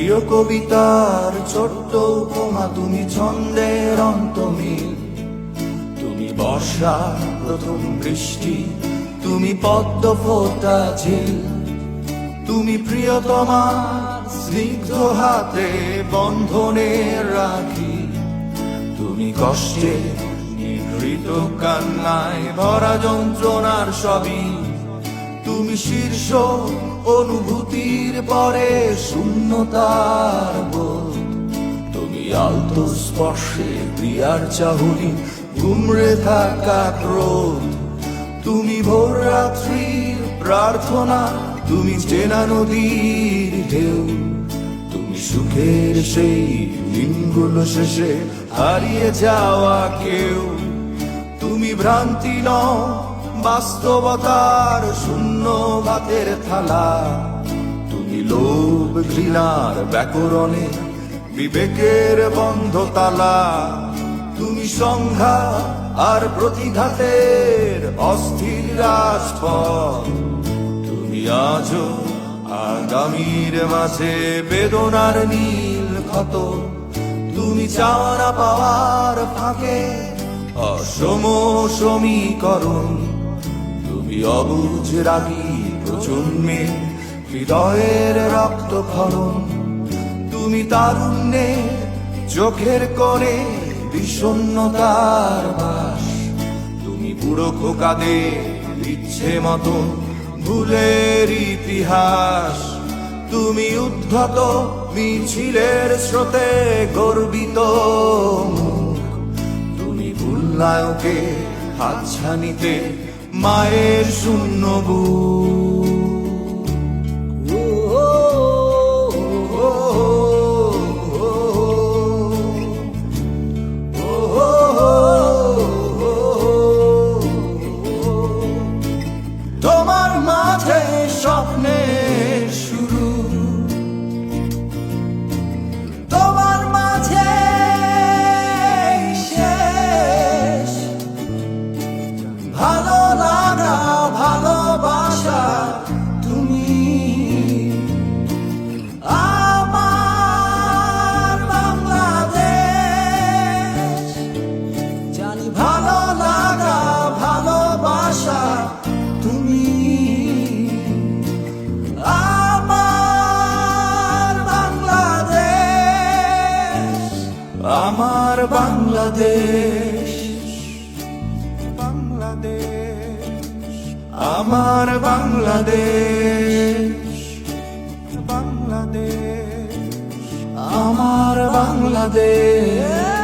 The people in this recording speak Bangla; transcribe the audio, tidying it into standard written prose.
প্রিয় কবিতার ছোট্ট উপমা, তুমি ছন্দের অন্তমিল, তুমি বর্ষার প্রথম বৃষ্টি, তুমি পদ্ম ফোটা ঝিল, তুমি প্রিয়তমা স্নিগ্ধ হাতে বন্ধনের রাখি, তুমি কষ্টে নিভৃত কান্নায় ভরা যন্ত্রণার সবই, তুমি শীর্ষ অনুভূতির পরে শূন্যতার বোধ, তুমি আলতো স্পর্শে প্রিয়ার চাহুনি ঘুমড়ে থাকা ক্রোধ, তুমি ভোর রাত্রির প্রার্থনা, তুমি চেনা নদীর ঢেউ, তুমি সুখের সেই দিনগুলো শেষে হারিয়ে যাওয়া কেউ, তুমি ভ্রান্তি নও বাস্তবতার শূন্য ভাতের থালা, তুমি লোভ ঘৃণার ব্যাকরণে বিবেকের বন্ধ তালা, তুমি সংঘা আর প্রতিঘাতের অস্থির রাজপথ, তুমি আজও আগামীর মাঝে বেদনার নীল ক্ষত, তুমি চাওয়া না পাওয়ার ফাঁকে অসম সমীকরণ, তুমি অবুঝ রাগী প্রজন্মে হৃদয়ের রক্তক্ষরণ, তুমি তারুণ্যে চোখের কোণে বিষণ্ণতার বাস, তুমি বুড়ো খোকাদের ইচ্ছে মতন ভুলের ইতিহাস, তুমি উদ্ধত মিছিলের স্রোতে গর্বিত মুখ, তুমি ভুলনায়কে হাতছানিতে মায়ের শূন্য বুক। তোমার মাঝে স্বপ্নের শুরু, তোমার মাঝে শেষ, ভালো লাগা ভালোবাসা তুমি আমার বাংলাদেশ, জানি ভালো লাগা ভালোবাসা তুমি আমার বাংলাদেশ, আমার বাংলাদেশ, বাংলাদেশ, আমার বাংলাদেশ, বাংলাদেশ, আমার বাংলাদেশ।